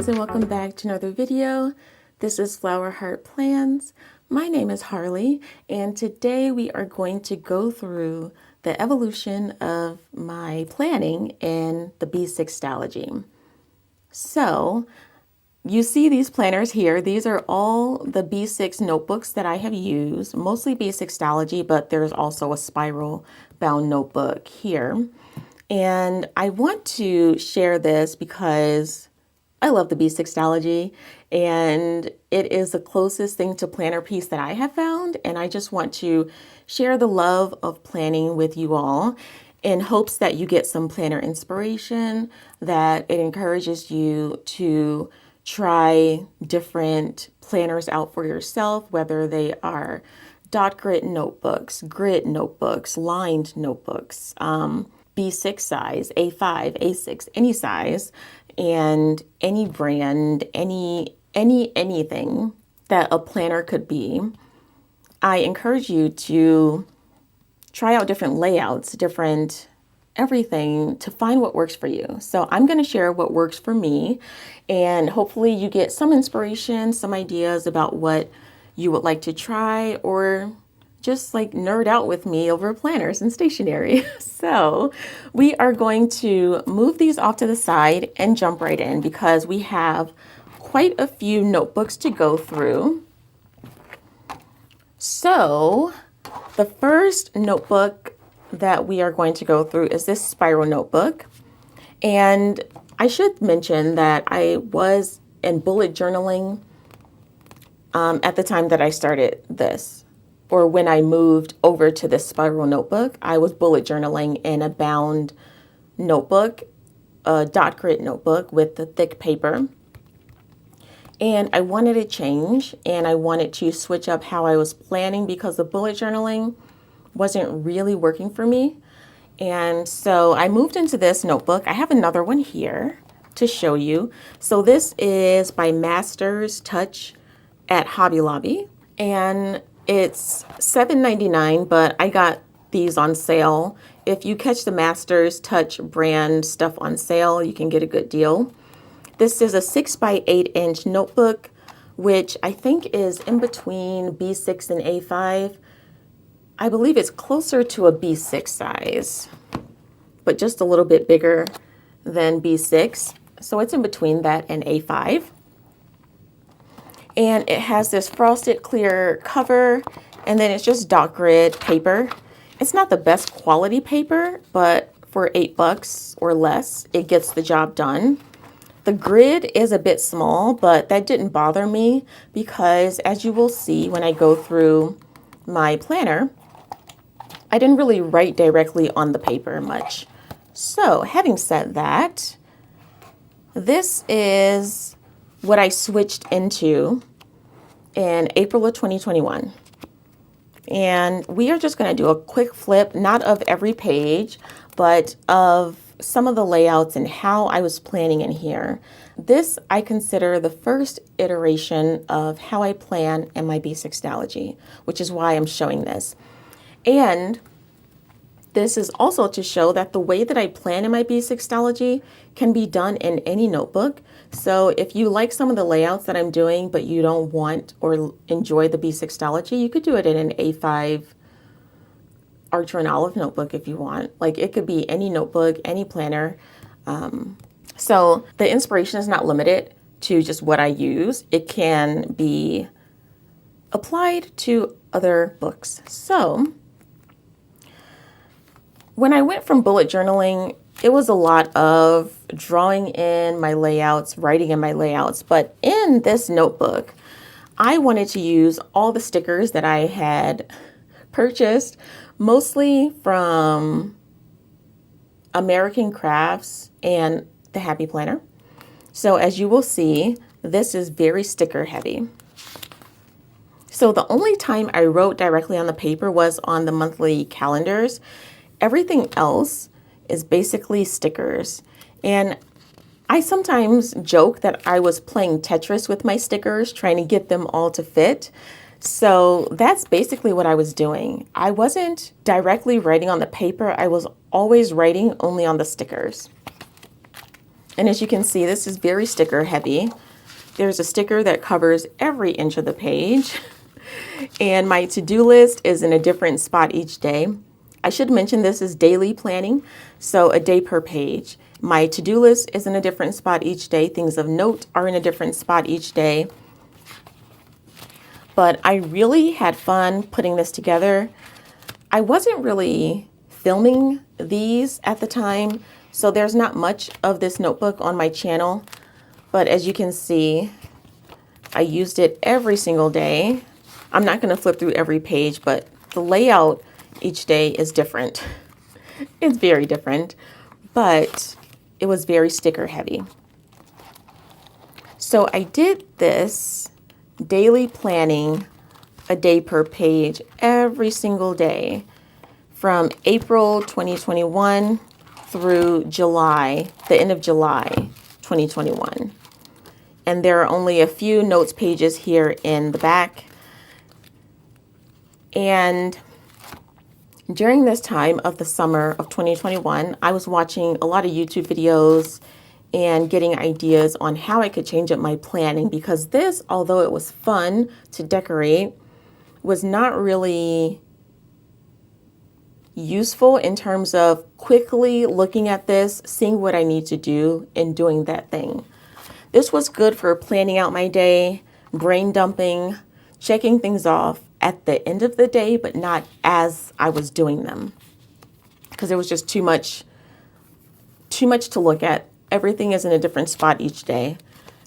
friends, and welcome back to another video. This is Flower Heart Plans. My name is Harley, and today we are going to go through the evolution of my planning in the B6 Stalogy. So you see these planners here. These are all the B6 notebooks that I have used, mostly B6 Stalogy, but there's also a spiral bound notebook here. And I want to share this because I love the B6 Stalogy, and it is the closest thing to planner piece that I have found. And I just want to share the love of planning with you all in hopes that you get some planner inspiration, that it encourages you to try different planners out for yourself, whether they are dot grid notebooks, grid notebooks, lined notebooks, B6 size, A5, A6, any size, and any brand, anything that a planner could be. I encourage you to try out different layouts, different everything to find what works for you. So I'm going to share what works for me, and hopefully you get some inspiration, some ideas about what you would like to try, or just like nerd out with me over planners and stationery. So we are going to move these off to the side and jump right in because we have quite a few notebooks to go through. So the first notebook that we are going to go through is this spiral notebook. And I should mention that I was in bullet journaling at the time that I started this. Or when I moved over to this spiral notebook, I was bullet journaling in a bound notebook, a dot grid notebook with the thick paper. And I wanted to change, and I wanted to switch up how I was planning because the bullet journaling wasn't really working for me. And so I moved into this notebook. I have another one here to show you. So this is by Masters Touch at Hobby Lobby, and it's $7.99, but I got these on sale. If you catch the Masters Touch brand stuff on sale, you can get a good deal. This is a 6x8-inch notebook, which I think is in between B6 and A5. I believe it's closer to a B6 size, but just a little bit bigger than B6. So it's in between that and A5. And it has this frosted clear cover, and then it's just dot grid paper. It's not the best quality paper, but for $8 or less, it gets the job done. The grid is a bit small, but that didn't bother me because, as you will see when I go through my planner, I didn't really write directly on the paper much. So having said that, this is what I switched into in April of 2021. And we are just going to do a quick flip, not of every page, but of some of the layouts and how I was planning in here. This I consider the first iteration of how I plan in my B6 Stalogy, which is why I'm showing this. And this is also to show that the way that I plan in my B6 Stalogy can be done in any notebook. So if you like some of the layouts that I'm doing, but you don't want or enjoy the B6 Stalogy, you could do it in an A5 Archer and Olive notebook if you want. Like, it could be any notebook, any planner. So the inspiration is not limited to just what I use. It can be applied to other books. So when I went from bullet journaling, it was a lot of drawing in my layouts, writing in my layouts. But in this notebook, I wanted to use all the stickers that I had purchased, mostly from American Crafts and the Happy Planner. So as you will see, this is very sticker heavy. So the only time I wrote directly on the paper was on the monthly calendars. Everything else is basically stickers. And I sometimes joke that I was playing Tetris with my stickers, trying to get them all to fit. So that's basically what I was doing. I wasn't directly writing on the paper. I was always writing only on the stickers. And as you can see, this is very sticker heavy. There's a sticker that covers every inch of the page. And my to-do list is in a different spot each day. I should mention this is daily planning, so a day per page. My to-do list is in a different spot each day. Things of note are in a different spot each day. But I really had fun putting this together. I wasn't really filming these at the time, so there's not much of this notebook on my channel. But as you can see, I used it every single day. I'm not going to flip through every page, but the layout each day is different. It's very different, but it was very sticker heavy. So I did this daily planning, a day per page, every single day from April 2021 through July, the end of July 2021. And there are only a few notes pages here in the back. And during this time of the summer of 2021, I was watching a lot of YouTube videos and getting ideas on how I could change up my planning, because this, although it was fun to decorate, was not really useful in terms of quickly looking at this, seeing what I need to do, and doing that thing. This was good for planning out my day, brain dumping, checking things off at the end of the day, but not as I was doing them, because it was just too much to look at. Everything is in a different spot each day,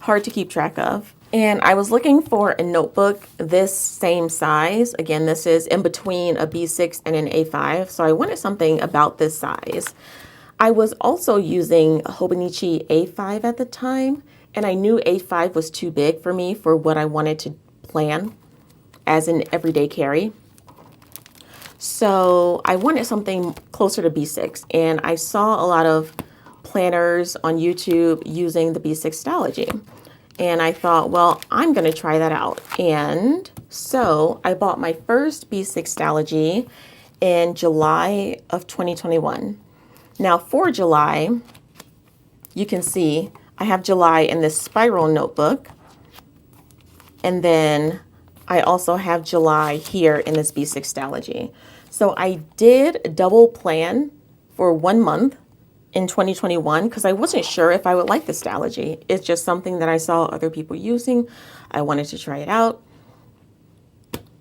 hard to keep track of. And I was looking for a notebook this same size. Again, this is in between a B6 and an A5, so I wanted something about this size. I was also using a Hobonichi A5 at the time, and I knew A5 was too big for me for what I wanted to plan as an everyday carry. So I wanted something closer to B6, and I saw a lot of planners on YouTube using the B6 Stalogy. And I thought, well, I'm going to try that out. And so I bought my first B6 Stalogy in July of 2021. Now for July, you can see I have July in this spiral notebook. And then I also have July here in this B6 Stalogy. So I did double plan for 1 month in 2021 because I wasn't sure if I would like the Stalogy. It's just something that I saw other people using. I wanted to try it out,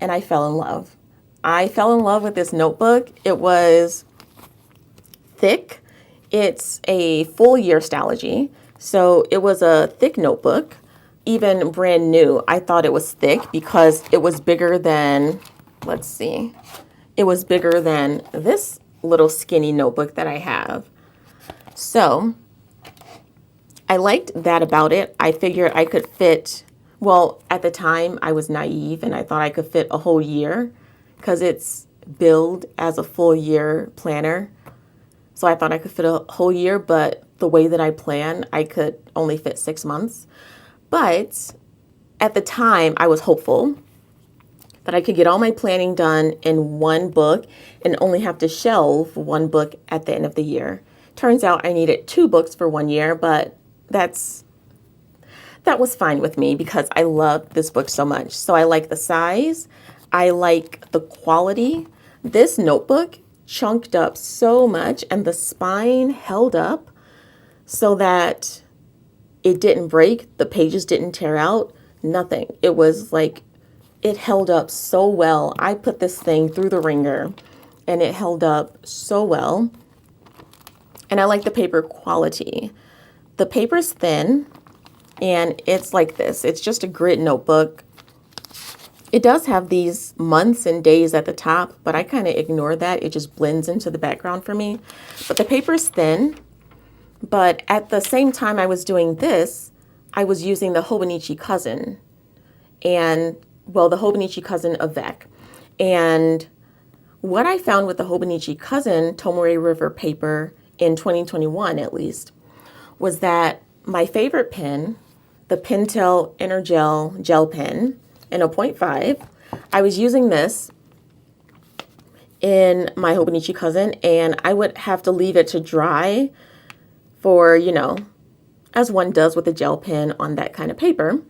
and I fell in love. I fell in love with this notebook. It was thick. It's a full year Stalogy, so it was a thick notebook. Even brand new, I thought it was thick because it was bigger than, let's see, it was bigger than this little skinny notebook that I have. So I liked that about it. I figured I could fit, well, at the time I was naive and I thought I could fit a whole year because it's billed as a full year planner. So I thought I could fit a whole year, but the way that I plan, I could only fit 6 months. But at the time, I was hopeful that I could get all my planning done in one book and only have to shelve one book at the end of the year. Turns out I needed 2 books for 1 year, but that was fine with me because I loved this book so much. So I like the size. I like the quality. This notebook chunked up so much and the spine held up so that it didn't break, the pages didn't tear out, nothing. It was like, it held up so well. I put this thing through the ringer and it held up so well. And I like the paper quality. The paper's thin and it's like this. It's just a grid notebook. It does have these months and days at the top, but I kind of ignore that. It just blends into the background for me. But the paper's thin. But at the same time I was doing this, I was using the Hobonichi Cousin, and, well, the Hobonichi Cousin Avec. And what I found with the Hobonichi Cousin Tomare River paper in 2021, at least, was that my favorite pen, the Pentel Energel Gel Pen in a 0.5, I was using this in my Hobonichi Cousin, and I would have to leave it to dry for, as one does with a gel pen on that kind of paper.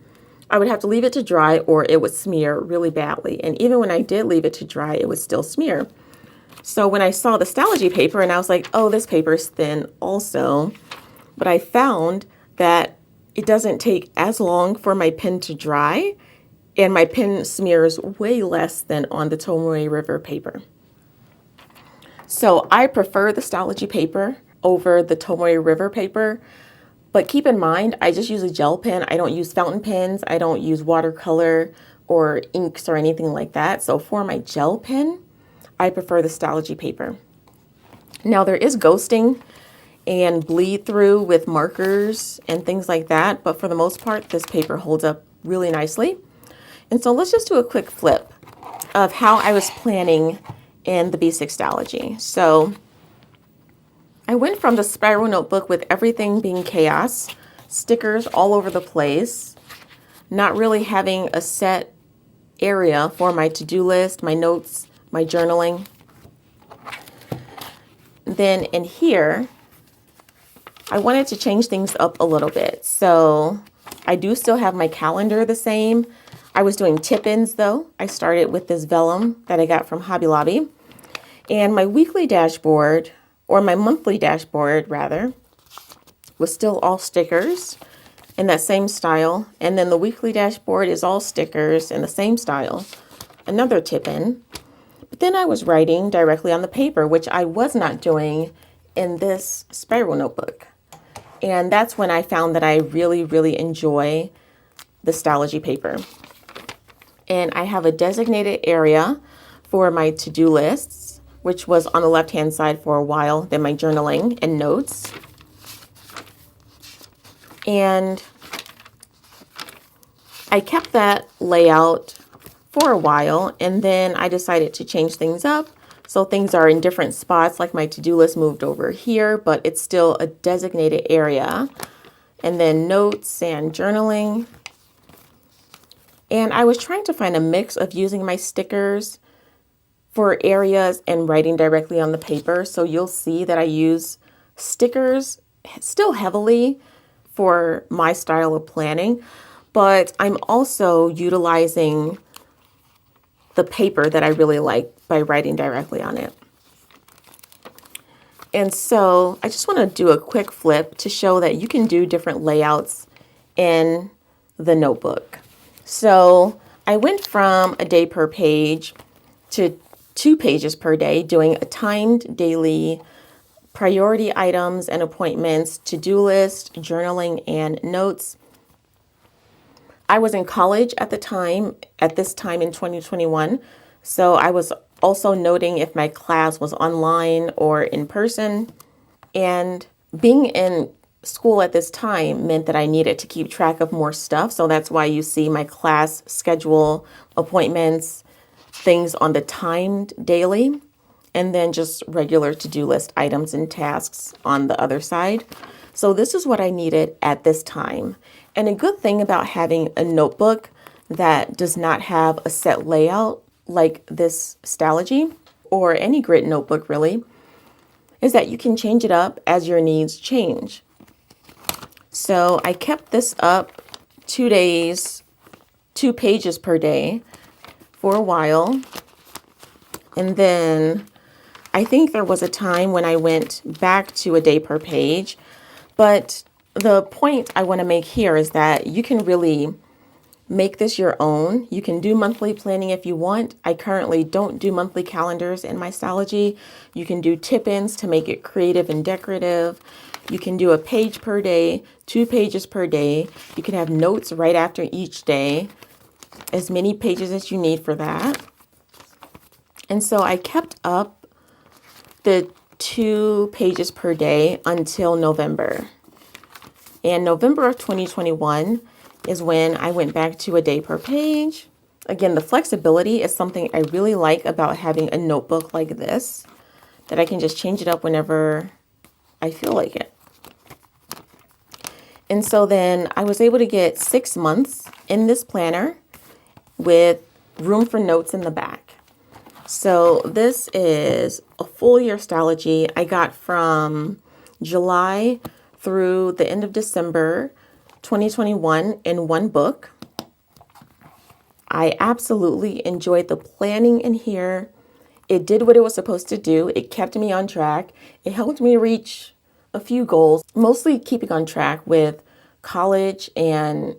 I would have to leave it to dry or it would smear really badly. And even when I did leave it to dry, it would still smear. So when I saw the Stalogy paper and I was like, oh, this paper is thin also. But I found that it doesn't take as long for my pen to dry and my pen smears way less than on the Tomoe River paper. So I prefer the Stalogy paper over the Tomoe River paper. But keep in mind, I just use a gel pen. I don't use fountain pens. I don't use watercolor or inks or anything like that. So for my gel pen, I prefer the Stalogy paper. Now there is ghosting and bleed through with markers and things like that. But for the most part, this paper holds up really nicely. And so let's just do a quick flip of how I was planning in the B6 Stalogy. So I went from the spiral notebook with everything being chaos, stickers all over the place, not really having a set area for my to-do list, my notes, my journaling. Then in here, I wanted to change things up a little bit. So I do still have my calendar the same. I was doing tip-ins though. I started with this vellum that I got from Hobby Lobby. And my weekly dashboard, or my monthly dashboard rather, was still all stickers in that same style. And then the weekly dashboard is all stickers in the same style, another tip-in. But then I was writing directly on the paper, which I was not doing in this spiral notebook. And that's when I found that I really, really enjoy the Stalogy paper. And I have a designated area for my to-do lists, which was on the left-hand side for a while, then my journaling and notes. And I kept that layout for a while, and then I decided to change things up. So things are in different spots, like my to-do list moved over here, but it's still a designated area. And then notes and journaling. And I was trying to find a mix of using my stickers for areas and writing directly on the paper. So you'll see that I use stickers still heavily for my style of planning, but I'm also utilizing the paper that I really like by writing directly on it. And so I just want to do a quick flip to show that you can do different layouts in the notebook. So I went from a day per page to 2 pages per day, doing a timed daily priority items and appointments, to-do list, journaling, and notes. I was in college at this time in 2021, so I was also noting if my class was online or in person. And being in school at this time meant that I needed to keep track of more stuff, so that's why you see my class schedule, appointments, things on the timed daily, and then just regular to-do list items and tasks on the other side. So this is what I needed at this time. And a good thing about having a notebook that does not have a set layout like this Stalogy or any grit notebook really, is that you can change it up as your needs change. So I kept this up 2 days, 2 pages per day for a while. And then I think there was a time when I went back to a day per page. But the point I want to make here is that you can really make this your own. You can do monthly planning if you want. I currently don't do monthly calendars in my Stalogy. You can do tip-ins to make it creative and decorative. You can do a page per day, 2 pages per day. You can have notes right after each day, as many pages as you need for that. And so I kept up the 2 pages per day until November. And November of 2021 is when I went back to a day per page. Again, the flexibility is something I really like about having a notebook like this, that I can just change it up whenever I feel like it. And so then I was able to get 6 months in this planner with room for notes in the back. So this is a full year Stalogy I got from July through the end of December 2021 in one book. I absolutely enjoyed the planning in here. It did what it was supposed to do. It kept me on track. It helped me reach a few goals, mostly keeping on track with college and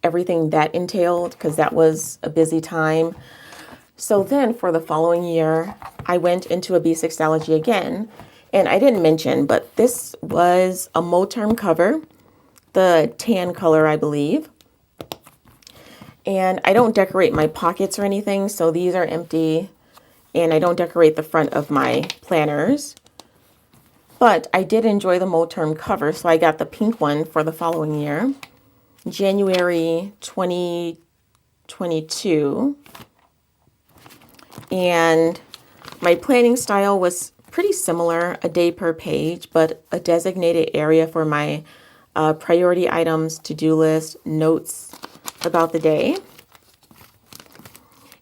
everything that entailed, because that was a busy time. So then for the following year, I went into a B6 Stalogy again. And I didn't mention, but this was a Moterm cover, the tan color, I believe. And I don't decorate my pockets or anything, so these are empty. And I don't decorate the front of my planners. But I did enjoy the Moterm cover, so I got the pink one for the following year, January 2022. And my planning style was pretty similar, a day per page, but a designated area for my priority items, to-do list, notes about the day.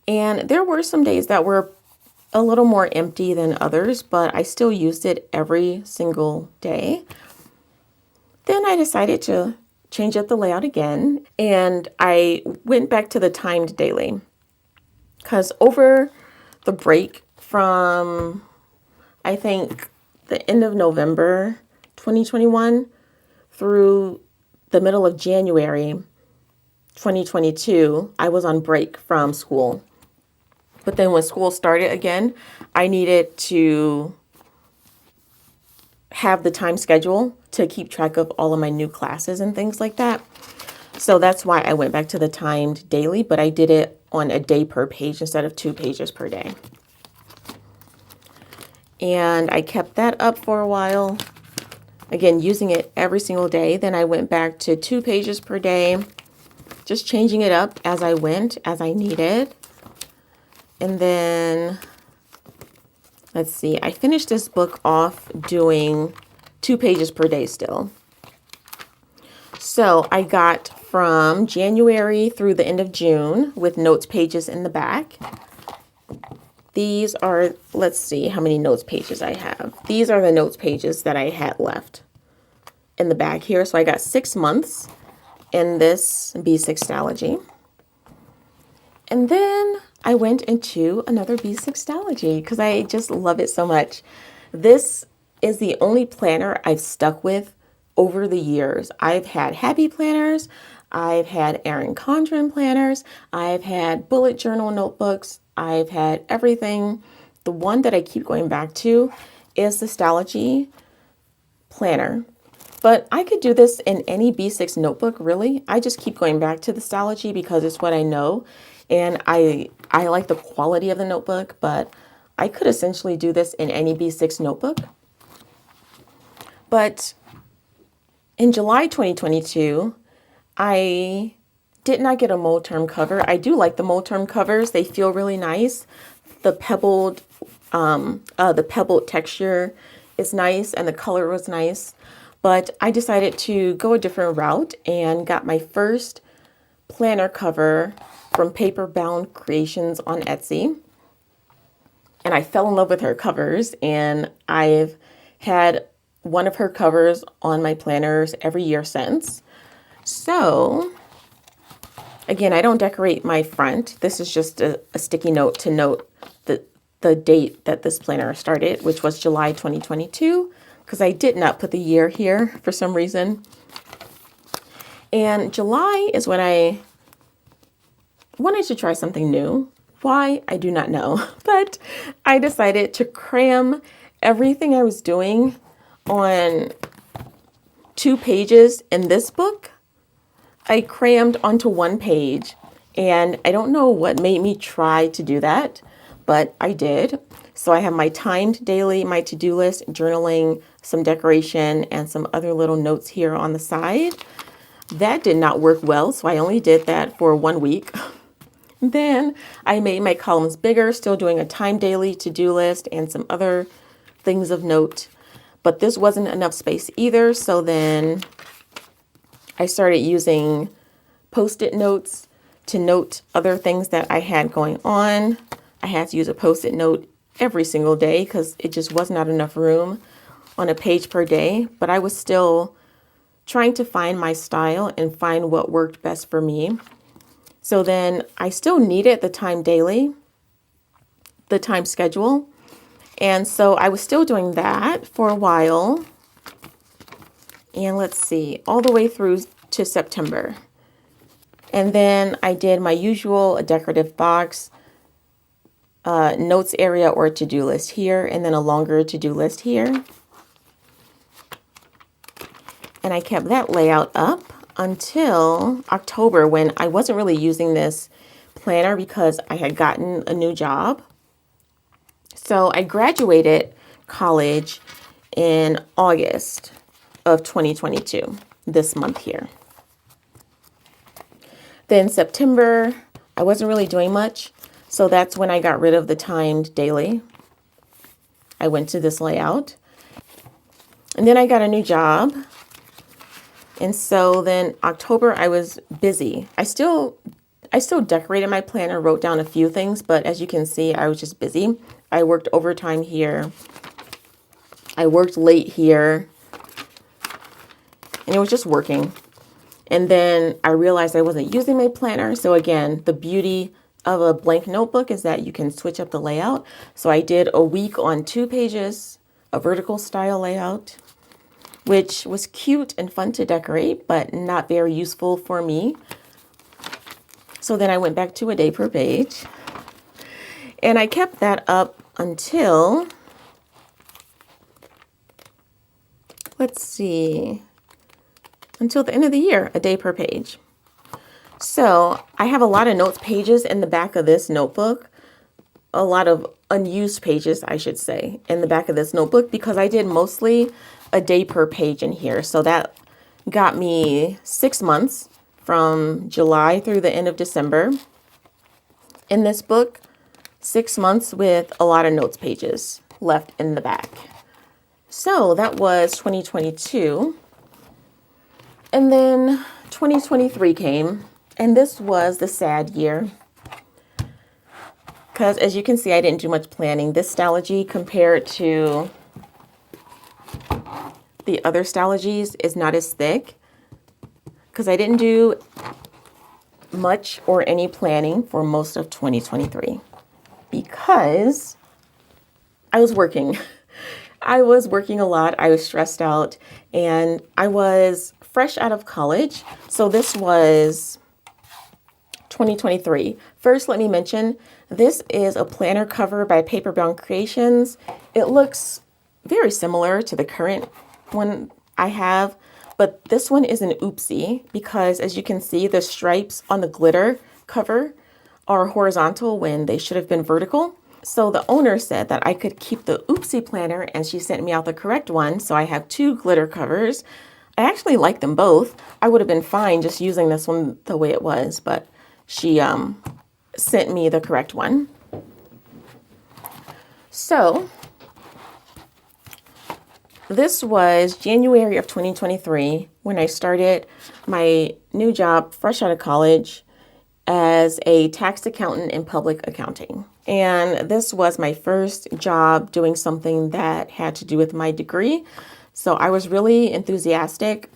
And there were some days that were a little more empty than others, but I still used it every single day. Then I decided to change up the layout again, and I went back to the timed daily, because over the break from, I think, the end of November 2021 through the middle of January 2022, I was on break from school. But then when school started again, I needed to have the time schedule to keep track of all of my new classes and things like that. So that's why I went back to the timed daily, but I did it on a day per page instead of 2 pages per day. And I kept that up for a while, again, using it every single day. Then I went back to 2 pages per day, just changing it up as I went, as I needed. And then, let's see, I finished this book off doing 2 pages per day still. So I got from January through the end of June with notes pages in the back. These are, let's see how many notes pages I have. These are the notes pages that I had left in the back here. So I got 6 months in this B6 Stalogy. And then I went into another B6 Stalogy because I just love it so much. This is the only planner I've stuck with over the years. I've had Happy planners, I've had Erin Condren planners, I've had bullet journal notebooks, I've had everything. The one that I keep going back to is the Stalogy planner. But I could do this in any B6 notebook, really. I just keep going back to the Stalogy because it's what I know. And I like the quality of the notebook, but I could essentially do this in any B6 notebook. But in July 2022, I did not get a Moterm cover. I do like the Moterm covers. They feel really nice. The pebbled texture is nice and the color was nice. But I decided to go a different route and got my first planner cover from Paperbound Creations on Etsy. And I fell in love with her covers, and I've had one of her covers on my planners every year since. So again, I don't decorate my front. This is just a sticky note to note the date that this planner started, which was July 2022, because I did not put the year here for some reason. And July is when I wanted to try something new. Why? I do not know. But I decided to cram everything I was doing on 2 pages in this book. I crammed onto 1 page, and I don't know what made me try to do that, but I did. So I have my timed daily, my to-do list, journaling, some decoration, and some other little notes here on the side. That did not work well, so I only did that for 1 week. Then I made my columns bigger, still doing a time daily to-do list and some other things of note. But this wasn't enough space either, so then I started using Post-it notes to note other things that I had going on. I had to use a Post-it note every single day because it just was not enough room on a page per day. But I was still trying to find my style and find what worked best for me. So then I still needed the time daily, the time schedule. And so I was still doing that for a while. And let's see, all the way through to September. And then I did my usual decorative box, notes area or to-do list here, and then a longer to-do list here. And I kept that layout up until October, when I wasn't really using this planner because I had gotten a new job. So I graduated college in August of 2022, this month here. Then September, I wasn't really doing much. So that's when I got rid of the timed daily. I went to this layout. And then I got a new job. And so then October, I was busy. I still decorated my planner, wrote down a few things, but as you can see, I was just busy. I worked overtime here. I worked late here. And it was just working. And then I realized I wasn't using my planner. So again, the beauty of a blank notebook is that you can switch up the layout. So I did a week on 2 pages, a vertical style layout, which was cute and fun to decorate, but not very useful for me. So then I went back to a day per page. And I kept that up until, let's see, until the end of the year, a day per page. So I have a lot of notes pages in the back of this notebook, a lot of unused pages, I should say, in the back of this notebook, because I did mostly a day per page in here. So that got me 6 months from July through the end of December. In this book, 6 months with a lot of notes pages left in the back. So that was 2022. And then 2023 came, and this was the sad year. Because as you can see, I didn't do much planning. This Stalogy compared to the other Stalogies is not as thick. Because I didn't do much or any planning for most of 2023. Because I was working. I was working a lot. I was stressed out. And I was fresh out of college. So this was 2023. First, let me mention, this is a planner cover by Paperbound Creations. It looks very similar to the current one I have, but this one is an oopsie because as you can see, the stripes on the glitter cover are horizontal when they should have been vertical. So the owner said that I could keep the oopsie planner and she sent me out the correct one. So I have 2 glitter covers. I actually like them both. I would have been fine just using this one the way it was, but she sent me the correct one. So this was January of 2023 when I started my new job fresh out of college as a tax accountant in public accounting. And this was my first job doing something that had to do with my degree. So I was really enthusiastic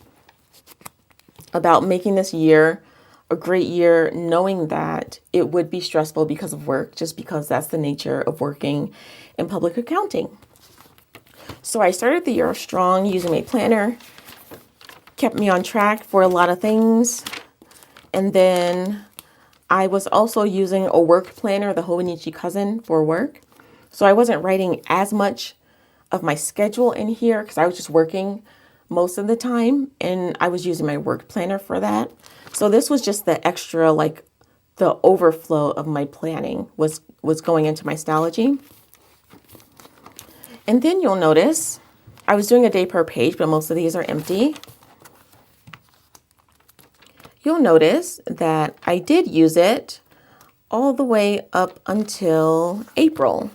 about making this year a great year, knowing that it would be stressful because of work, just because that's the nature of working in public accounting. So I started the year strong using my planner, kept me on track for a lot of things. And then I was also using a work planner, the Hobonichi Cousin, for work. So I wasn't writing as much of my schedule in here because I was just working most of the time and I was using my work planner for that. So this was just the extra, like the overflow of my planning was going into my Stalogy. And then you'll notice I was doing a day per page, but most of these are empty. You'll notice that I did use it all the way up until April,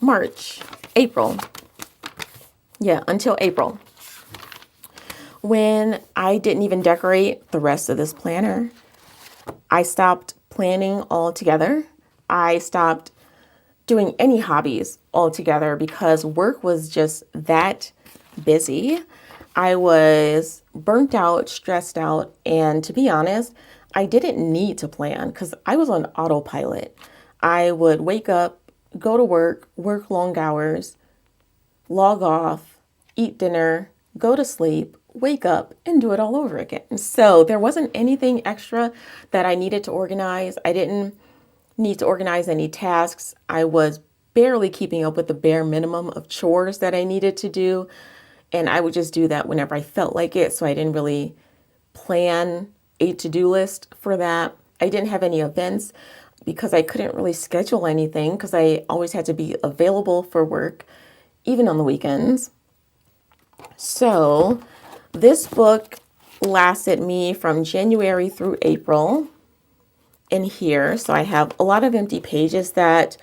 March, April. Yeah, until April, when I didn't even decorate the rest of this planner. I stopped planning altogether. I stopped doing any hobbies altogether because work was just that busy. I was burnt out, stressed out, and to be honest, I didn't need to plan because I was on autopilot. I would wake up, go to work long hours, log off, eat dinner, go to sleep, wake up, and do it all over again. So there wasn't anything extra that I needed to organize. I didn't need to organize any tasks. I was barely keeping up with the bare minimum of chores that I needed to do. And I would just do that whenever I felt like it. So I didn't really plan a to-do list for that. I didn't have any events because I couldn't really schedule anything because I always had to be available for work, even on the weekends. So this book lasted me from January through April in here. So I have a lot of empty pages that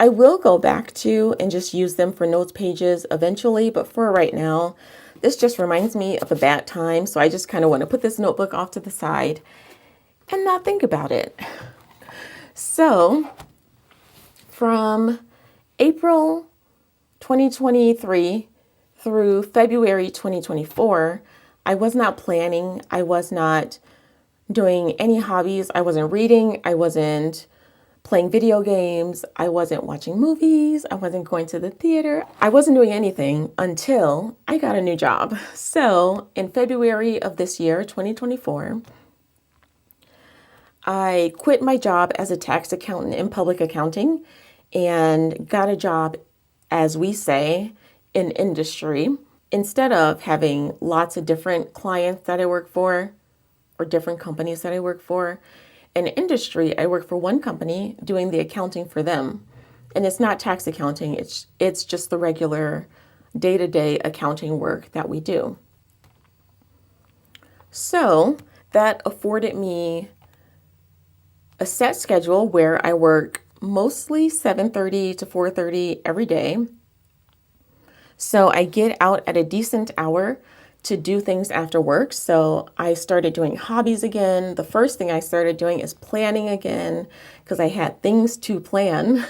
I will go back to and just use them for notes pages eventually. But for right now, this just reminds me of a bad time. So I just kind of want to put this notebook off to the side and not think about it. So from April 2023 through February 2024, I was not planning. I was not doing any hobbies. I wasn't reading. I wasn't playing video games. I wasn't watching movies. I wasn't going to the theater. I wasn't doing anything until I got a new job. So in February of this year, 2024, I quit my job as a tax accountant in public accounting and got a job, as we say, in industry. Instead of having lots of different clients that I work for or different companies that I work for, in industry, I work for one company doing the accounting for them. And it's not tax accounting, it's just the regular day-to-day accounting work that we do. So that afforded me a set schedule where I work mostly 7:30 to 4:30 every day. So I get out at a decent hour to do things after work. So I started doing hobbies again. The first thing I started doing is planning again because I had things to plan,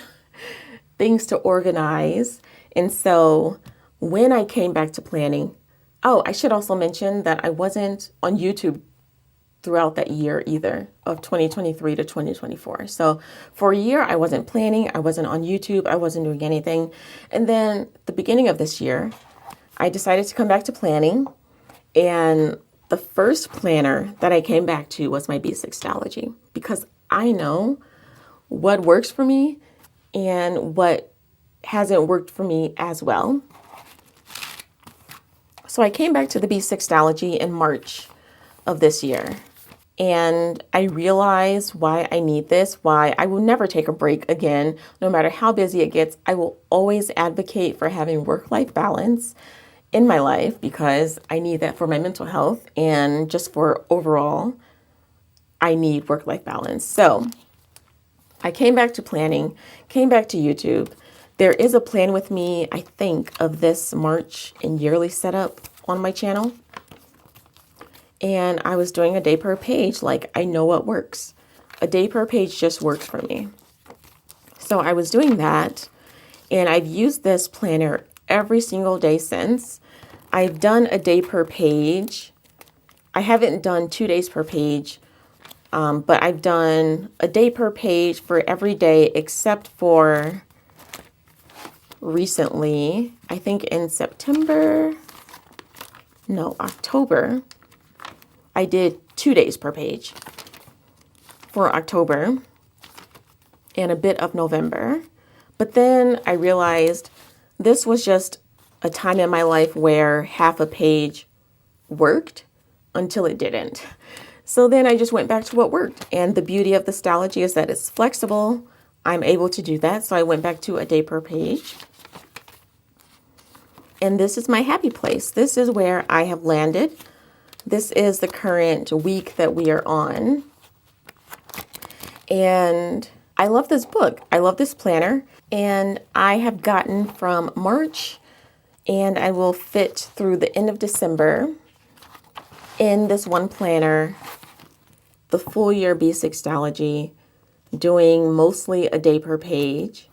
things to organize. And so when I came back to planning, oh, I should also mention that I wasn't on YouTube throughout that year either, of 2023 to 2024. So for a year, I wasn't planning. I wasn't on YouTube. I wasn't doing anything. And then the beginning of this year, I decided to come back to planning. And the first planner that I came back to was my B6 Stalogy because I know what works for me and what hasn't worked for me as well. So I came back to the B6 Stalogy in March of this year. And I realized why I need this, why I will never take a break again. No matter how busy it gets, I will always advocate for having work-life balance in my life because I need that for my mental health and just for overall, I need work-life balance. So I came back to planning, came back to YouTube. There is a plan with me, I think, of this March and yearly setup on my channel. And I was doing a day per page, like I know what works. A day per page just works for me. So I was doing that, and I've used this planner every single day since. I've done a day per page. I haven't done 2 days per page, but I've done a day per page for every day except for recently, I think in October. I did 2 days per page for October and a bit of November. But then I realized this was just a time in my life where half a page worked until it didn't. So then I just went back to what worked. And the beauty of the Stalogy is that it's flexible. I'm able to do that. So I went back to a day per page. And this is my happy place. This is where I have landed. This is the current week that we are on. And I love this book. I love this planner. And I have gotten from March, and I will fit through the end of December in this one planner, the full year B6 Stalogy, doing mostly a day per page.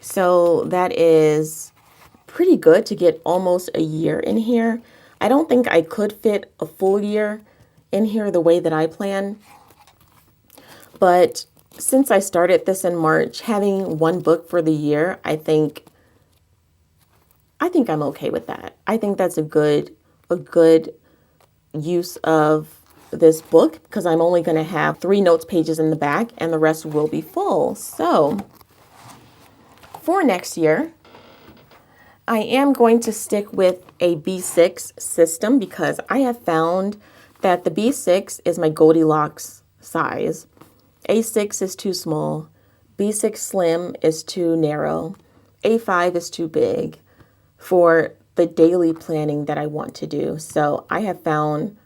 So that is pretty good to get almost a year in here. I don't think I could fit a full year in here the way that I plan. But since I started this in March, having one book for the year, I think I'm okay with that. I think that's a good use of this book because I'm only going to have 3 notes pages in the back and the rest will be full. So for next year, I am going to stick with a B6 system because I have found that the B6 is my Goldilocks size. A6 is too small, B6 Slim is too narrow, A5 is too big for the daily planning that I want to do. So I have found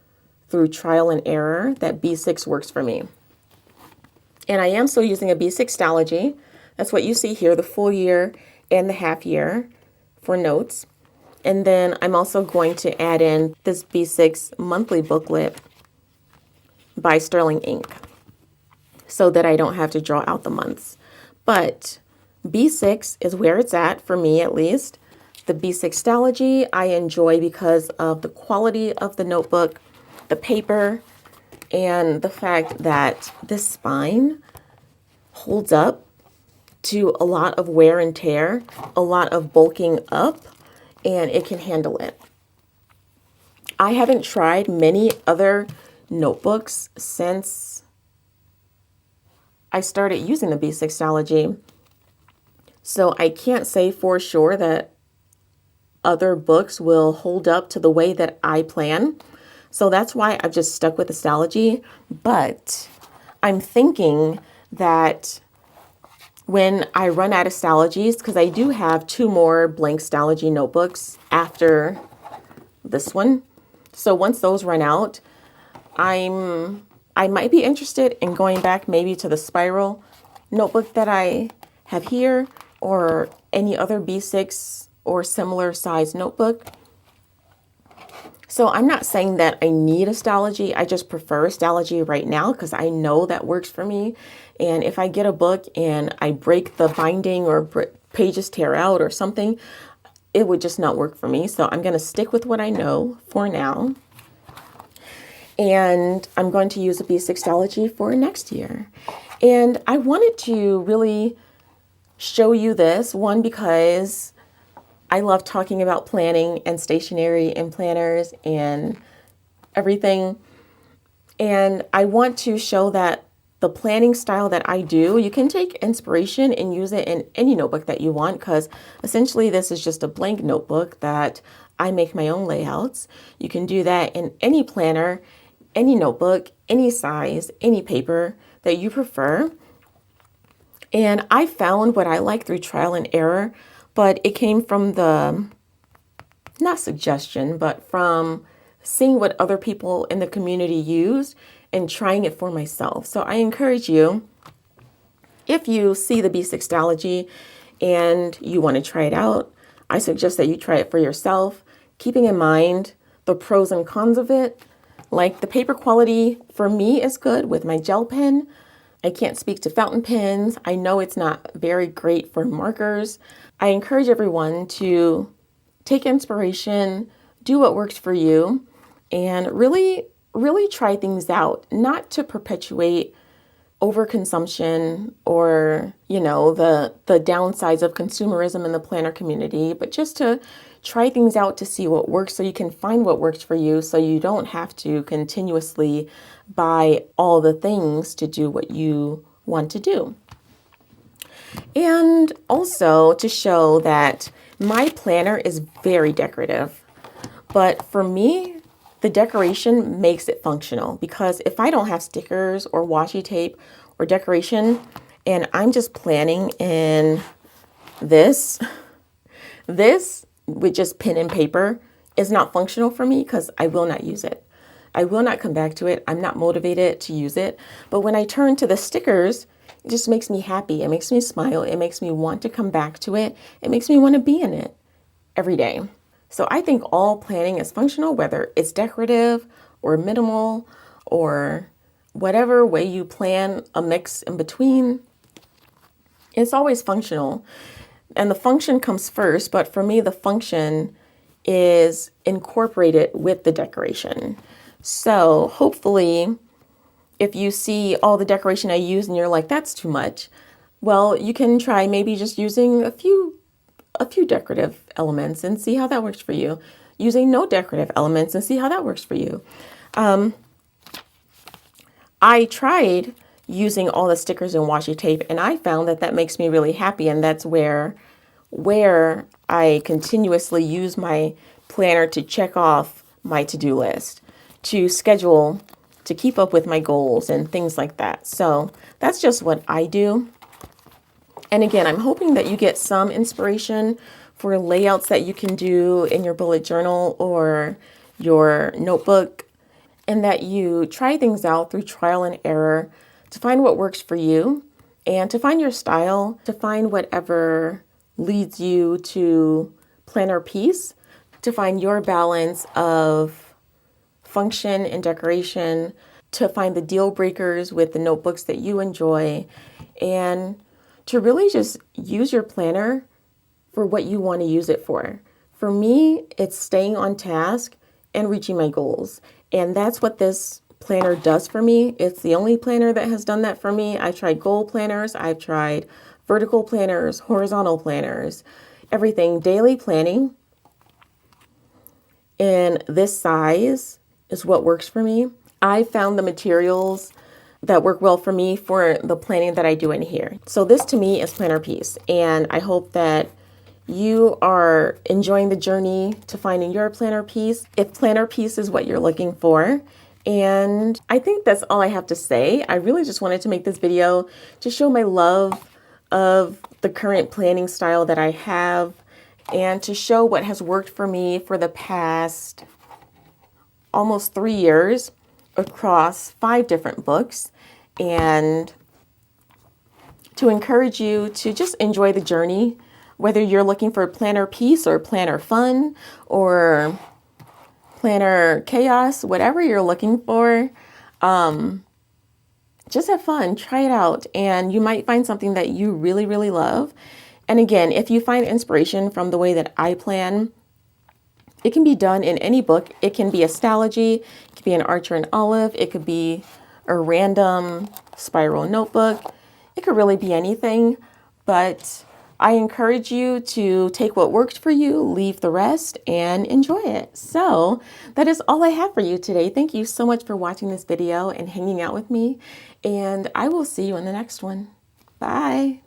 through trial and error that B6 works for me. And I am still using a B6 Stalogy. That's what you see here, the full year and the half year for notes. And then I'm also going to add in this B6 monthly booklet by Sterling Ink so that I don't have to draw out the months. But B6 is where it's at for me, at least. The B6 Stalogy I enjoy because of the quality of the notebook, the paper, and the fact that this spine holds up to a lot of wear and tear, a lot of bulking up, and it can handle it. I haven't tried many other notebooks since I started using the B6 Stalogy, so I can't say for sure that other books will hold up to the way that I plan. So that's why I've just stuck with the Stalogy. But I'm thinking that when I run out of Stalogies, because I do have 2 more blank Stalogy notebooks after this one. So once those run out, I might be interested in going back maybe to the spiral notebook that I have here or any other B6 or similar size notebook. So I'm not saying that I need a Stalogy. I just prefer Stalogy right now because I know that works for me. And if I get a book and I break the binding or pages tear out or something, it would just not work for me. So I'm going to stick with what I know for now. And I'm going to use a B6 Stalogy for next year. And I wanted to really show you this, one, because I love talking about planning and stationery and planners and everything. And I want to show that the planning style that I do, you can take inspiration and use it in any notebook that you want, because essentially this is just a blank notebook that I make my own layouts. You can do that in any planner, any notebook, any size, any paper that you prefer. And I found what I like through trial and error. But it came from the, not suggestion, but from seeing what other people in the community use and trying it for myself. So I encourage you, if you see the B6 Stalogy and you want to try it out, I suggest that you try it for yourself, keeping in mind the pros and cons of it. Like the paper quality for me is good with my gel pen. I can't speak to fountain pens. I know it's not very great for markers. I encourage everyone to take inspiration, do what works for you, and really try things out, not to perpetuate overconsumption or, the downsides of consumerism in the planner community, but just to try things out to see what works so you can find what works for you so you don't have to continuously buy all the things to do what you want to do. And also to show that my planner is very decorative, but for me, the decoration makes it functional, because if I don't have stickers or washi tape or decoration and I'm just planning in this with just pen and paper is not functional for me because I will not use it. I will not come back to it. I'm not motivated to use it. But when I turn to the stickers, it just makes me happy. It makes me smile. It makes me want to come back to it. It makes me want to be in it every day. So I think all planning is functional, whether it's decorative or minimal or whatever way you plan, a mix in between. It's always functional. And the function comes first, but for me, the function is incorporated with the decoration. So hopefully, if you see all the decoration I use and you're like, that's too much, well, you can try maybe just using a few decorative elements and see how that works for you. Using no decorative elements and see how that works for you. I tried using all the stickers and washi tape, and I found that that makes me really happy, and that's where I continuously use my planner to check off my to-do list, to schedule, to keep up with my goals and things like that. So that's just what I do. And again, I'm hoping that you get some inspiration for layouts that you can do in your bullet journal or your notebook, and that you try things out through trial and error to find what works for you and to find your style, to find whatever leads you to planner peace, to find your balance of function and decoration, to find the deal breakers with the notebooks that you enjoy, and to really just use your planner for what you want to use it for. For me, it's staying on task and reaching my goals. And that's what this planner does for me. It's the only planner that has done that for me. I've tried goal planners, I've tried vertical planners, horizontal planners, everything. Daily planning in this size is what works for me. I found the materials that work well for me for the planning that I do in here. So this to me is planner peace, and I hope that you are enjoying the journey to finding your planner piece, if planner piece is what you're looking for. And I think that's all I have to say. I really just wanted to make this video to show my love of the current planning style that I have and to show what has worked for me for the past almost 3 years across 5 different books, and to encourage you to just enjoy the journey. Whether you're looking for planner peace or planner fun or planner chaos, whatever you're looking for, just have fun, try it out, and you might find something that you really, really love. And again, if you find inspiration from the way that I plan, it can be done in any book. It can be a Stalogy, it could be an Archer and Olive, it could be a random spiral notebook. It could really be anything, but I encourage you to take what works for you, leave the rest, and enjoy it. So that is all I have for you today. Thank you so much for watching this video and hanging out with me, and I will see you in the next one. Bye.